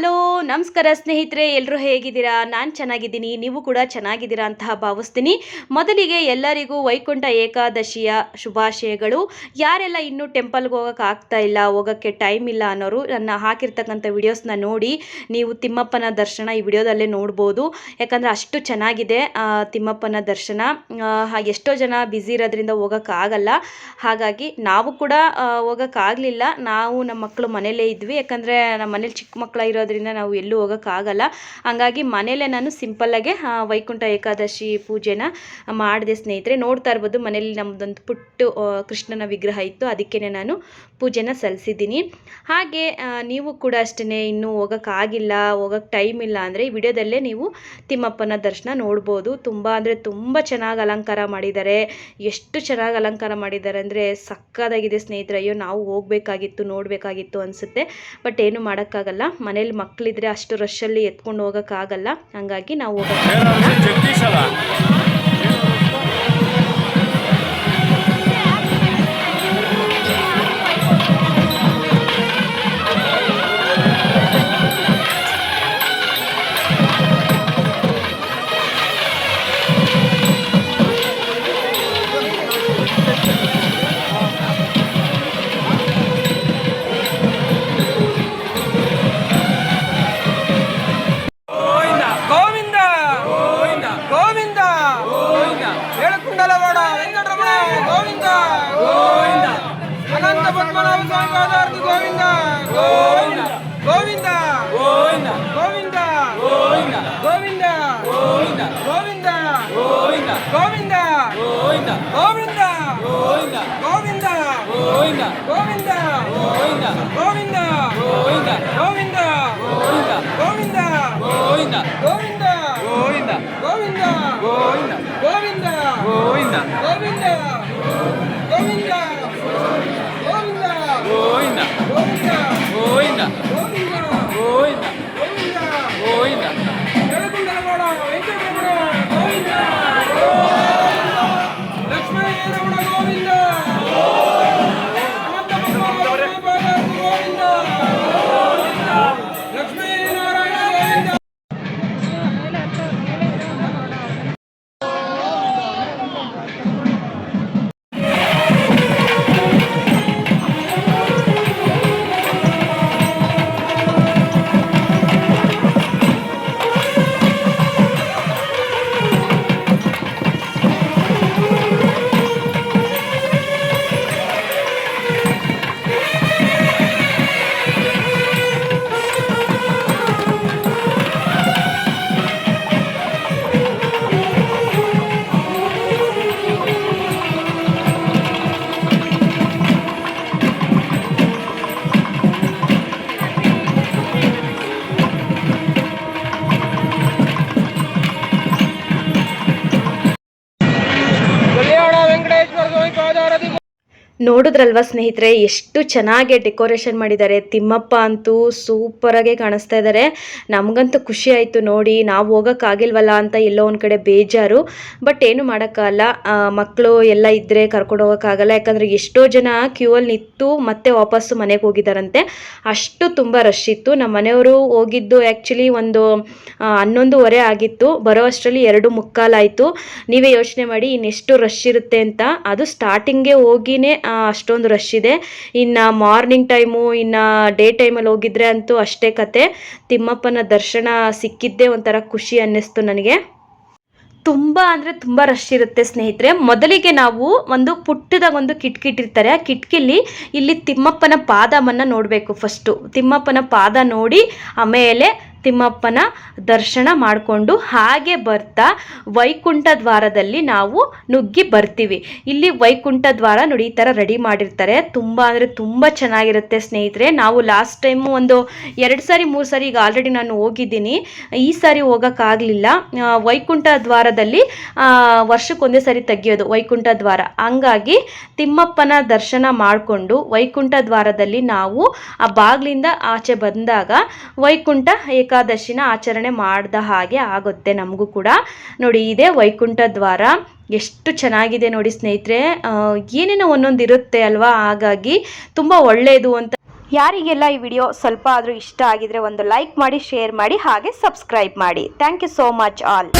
Hello ನಮಸ್ಕಾರ ಸ್ನೇಹಿತರೆ, ಎಲ್ಲರೂ ಹೇಗಿದ್ದೀರಾ? ನಾನು ಚೆನ್ನಾಗಿದ್ದೀನಿ, ನೀವು ಕೂಡ ಚೆನ್ನಾಗಿದ್ದೀರಾ ಅಂತ ಭಾವಿಸ್ತೀನಿ. ಮೊದಲಿಗೆ ಎಲ್ಲರಿಗೂ ವೈಕುಂಠ ಏಕಾದಶಿಯ ಶುಭಾಶಯಗಳು. ಯಾರೆಲ್ಲ ಇನ್ನೂ ಟೆಂಪಲ್ಗೆ ಹೋಗೋಕೆ ಆಗ್ತಾ ಇಲ್ಲ, ಹೋಗೋಕ್ಕೆ ಟೈಮ್ ಇಲ್ಲ ಅನ್ನೋರು ನನ್ನ ಹಾಕಿರ್ತಕ್ಕಂಥ ವಿಡಿಯೋಸ್ನ ನೋಡಿ ನೀವು ತಿಮ್ಮಪ್ಪನ ದರ್ಶನ ಈ ವಿಡಿಯೋದಲ್ಲೇ ನೋಡ್ಬೋದು. ಯಾಕಂದರೆ ಅಷ್ಟು ಚೆನ್ನಾಗಿದೆ ತಿಮ್ಮಪ್ಪನ ದರ್ಶನ. ಎಷ್ಟೋ ಜನ ಬ್ಯುಸಿ ಇರೋದ್ರಿಂದ ಹೋಗೋಕ್ಕಾಗಲ್ಲ, ಹಾಗಾಗಿ ನಾವು ಕೂಡ ಹೋಗೋಕ್ಕಾಗಲಿಲ್ಲ. ನಾವು ನಮ್ಮ ಮಕ್ಕಳು ಮನೇಲೇ ಇದ್ವಿ, ಯಾಕಂದರೆ ನಮ್ಮ ಮನೇಲಿ ಚಿಕ್ಕ ಮಕ್ಕಳ ಇರೋದ್ರಿಂದ ನಾವು ಎಲ್ಲೂ ಹೋಗೋಕ್ಕಾಗಲ್ಲ. ಹಂಗಾಗಿ ಮನೇಲೆ ನಾನು ಸಿಂಪಲ್ಲಾಗೆ ವೈಕುಂಠ ಏಕಾದಶಿ ಪೂಜೆನ ಮಾಡಿದೆ ಸ್ನೇಹಿತರೆ. ನೋಡ್ತಾ ಇರ್ಬೋದು, ಮನೇಲಿ ನಮ್ಮದೊಂದು ಪುಟ್ಟು ಕೃಷ್ಣನ ವಿಗ್ರಹ ಇತ್ತು, ಅದಕ್ಕೇ ನಾನು ಪೂಜೆನ ಸಲ್ಲಿಸಿದ್ದೀನಿ. ಹಾಗೆ ನೀವು ಕೂಡ ಅಷ್ಟೇ, ಇನ್ನೂ ಹೋಗೋಕ್ಕಾಗಿಲ್ಲ, ಹೋಗೋಕ್ಕೆ ಟೈಮ್ ಇಲ್ಲ ಅಂದರೆ ಈ ವಿಡಿಯೋದಲ್ಲೇ ನೀವು ತಿಮ್ಮಪ್ಪನ ದರ್ಶನ ನೋಡ್ಬೋದು. ತುಂಬ ಅಂದರೆ ತುಂಬ ಚೆನ್ನಾಗಿ ಅಲಂಕಾರ ಮಾಡಿದ್ದಾರೆ. ಎಷ್ಟು ಚೆನ್ನಾಗಿ ಅಲಂಕಾರ ಮಾಡಿದ್ದಾರೆ ಅಂದರೆ ಸಕ್ಕತ್ತಾಗಿದೆ ಸ್ನೇಹಿತರೆ. ಅಯ್ಯೋ, ನಾವು ಹೋಗಬೇಕಾಗಿತ್ತು, ನೋಡಬೇಕಾಗಿತ್ತು ಅನಿಸುತ್ತೆ. ಬಟ್ ಏನು ಮಾಡೋಕ್ಕಾಗಲ್ಲ, ಮನೇಲಿ ಮಕ್ಕಳಿದ್ರೆ ಅಷ್ಟು ರಶಲ್ಲಿ ಎತ್ಕೊಂಡು ಹೋಗೋಕ್ಕಾಗಲ್ಲ. ಹಂಗಾಗಿ ನಾವು ನೋಡಿದ್ರಲ್ವ ಸ್ನೇಹಿತರೆ, ಎಷ್ಟು ಚೆನ್ನಾಗಿ ಡೆಕೋರೇಷನ್ ಮಾಡಿದ್ದಾರೆ. ತಿಮ್ಮಪ್ಪ ಅಂತೂ ಸೂಪರಾಗೆ ಕಾಣಿಸ್ತಾ ಇದ್ದಾರೆ. ನಮಗಂತೂ ಖುಷಿ ಆಯಿತು ನೋಡಿ. ನಾವು ಹೋಗೋಕ್ಕಾಗಿಲ್ವಲ್ಲ ಅಂತ ಎಲ್ಲೋ ಒಂದು ಕಡೆ ಬೇಜಾರು. ಬಟ್ ಏನು ಮಾಡೋಕ್ಕಾಗಲ್ಲ, ಮಕ್ಕಳು ಎಲ್ಲ ಇದ್ದರೆ ಕರ್ಕೊಂಡು ಹೋಗೋಕ್ಕಾಗಲ್ಲ. ಯಾಕಂದರೆ ಎಷ್ಟೋ ಜನ ಕ್ಯೂ ಅಲ್ಲಿ ನಿಂತು ಮತ್ತೆ ವಾಪಸ್ಸು ಮನೆಗೆ ಹೋಗಿದ್ದಾರಂತೆ. ಅಷ್ಟು ತುಂಬ ರಶ್ ಇತ್ತು. ನಮ್ಮ ಮನೆಯವರು ಹೋಗಿದ್ದು ಆ್ಯಕ್ಚುಲಿ ಒಂದು 11:15 ಆಗಿತ್ತು. ಬರೋ ಅಷ್ಟರಲ್ಲಿ 2:45 ಆಯಿತು. ನೀವೇ ಯೋಚನೆ ಮಾಡಿ ಇನ್ನೆಷ್ಟು ರಶ್ ಇರುತ್ತೆ ಅಂತ. ಅದು ಸ್ಟಾರ್ಟಿಂಗ್ಗೆ ಹೋಗಿನೇ ಅಷ್ಟೊಂದು ರಶ್ ಇದೆ. ಇನ್ನು ಮಾರ್ನಿಂಗ್ ಟೈಮು, ಇನ್ನು ಡೇ ಟೈಮಲ್ಲಿ ಹೋಗಿದ್ರೆ ಅಂತೂ ಅಷ್ಟೇ ಕತೆ. ತಿಮ್ಮಪ್ಪನ ದರ್ಶನ ಸಿಕ್ಕಿದ್ದೇ ಒಂಥರ ಖುಷಿ ಅನ್ನಿಸ್ತು ನನಗೆ. ತುಂಬ ಅಂದರೆ ತುಂಬ ರಶ್ ಇರುತ್ತೆ ಸ್ನೇಹಿತರೆ. ಮೊದಲಿಗೆ ನಾವು ಒಂದು ಪುಟ್ಟದಾಗ ಒಂದು ಕಿಟಕಿ ಇಟ್ಟಿರ್ತಾರೆ. ಆ ಕಿಟಕಿಲಿ ಇಲ್ಲಿ ತಿಮ್ಮಪ್ಪನ ಪಾದವನ್ನು ನೋಡಬೇಕು. ಫಸ್ಟು ತಿಮ್ಮಪ್ಪನ ಪಾದ ನೋಡಿ ಆಮೇಲೆ ತಿಮ್ಮಪ್ಪನ ದರ್ಶನ ಮಾಡಿಕೊಂಡು ಹಾಗೆ ಬರ್ತಾ ವೈಕುಂಠ ದ್ವಾರದಲ್ಲಿ ನಾವು ನುಗ್ಗಿ ಬರ್ತೀವಿ. ಇಲ್ಲಿ ವೈಕುಂಠ ದ್ವಾರ ನೋಡಿ ಈ ಥರ ರೆಡಿ ಮಾಡಿರ್ತಾರೆ. ತುಂಬ ಅಂದರೆ ತುಂಬ ಚೆನ್ನಾಗಿರುತ್ತೆ ಸ್ನೇಹಿತರೆ. ನಾವು ಲಾಸ್ಟ್ ಟೈಮು ಒಂದು 2 ಸಾರಿ 3 ಸಾರಿ ಈಗ ಆಲ್ರೆಡಿ ನಾನು ಹೋಗಿದ್ದೀನಿ. ಈ ಸಾರಿ ಹೋಗೋಕ್ಕಾಗಲಿಲ್ಲ. ವೈಕುಂಠ ದ್ವಾರದಲ್ಲಿ ವರ್ಷಕ್ಕೊಂದೇ ಸಾರಿ ತೆಗಿಯೋದು ವೈಕುಂಠ ದ್ವಾರ. ಹಂಗಾಗಿ ತಿಮ್ಮಪ್ಪನ ದರ್ಶನ ಮಾಡಿಕೊಂಡು ವೈಕುಂಠ ದ್ವಾರದಲ್ಲಿ ನಾವು ಆ ಬಾಗಿಲಿಂದ ಆಚೆ ಬಂದಾಗ ವೈಕುಂಠ ಏಕಾದಶಿನ ಆಚರಣೆ ಮಾಡಿದ ಹಾಗೆ ಆಗುತ್ತೆ ನಮಗೂ ಕೂಡ. ನೋಡಿ, ಇದೇ ವೈಕುಂಠ ದ್ವಾರ. ಎಷ್ಟು ಚೆನ್ನಾಗಿದೆ ನೋಡಿ ಸ್ನೇಹಿತರೆ. ಏನೇನೋ ಒಂದೊಂದು ಇರುತ್ತೆ ಅಲ್ವಾ, ಹಾಗಾಗಿ ತುಂಬ ಒಳ್ಳೆಯದು ಅಂತ ಯಾರಿಗೆಲ್ಲ ಈ ವಿಡಿಯೋ ಸ್ವಲ್ಪ ಆದರೂ ಇಷ್ಟ ಆಗಿದ್ರೆ ಒಂದು ಲೈಕ್ ಮಾಡಿ, ಶೇರ್ ಮಾಡಿ, ಹಾಗೆ ಸಬ್ಸ್ಕ್ರೈಬ್ ಮಾಡಿ. Thank you so much all.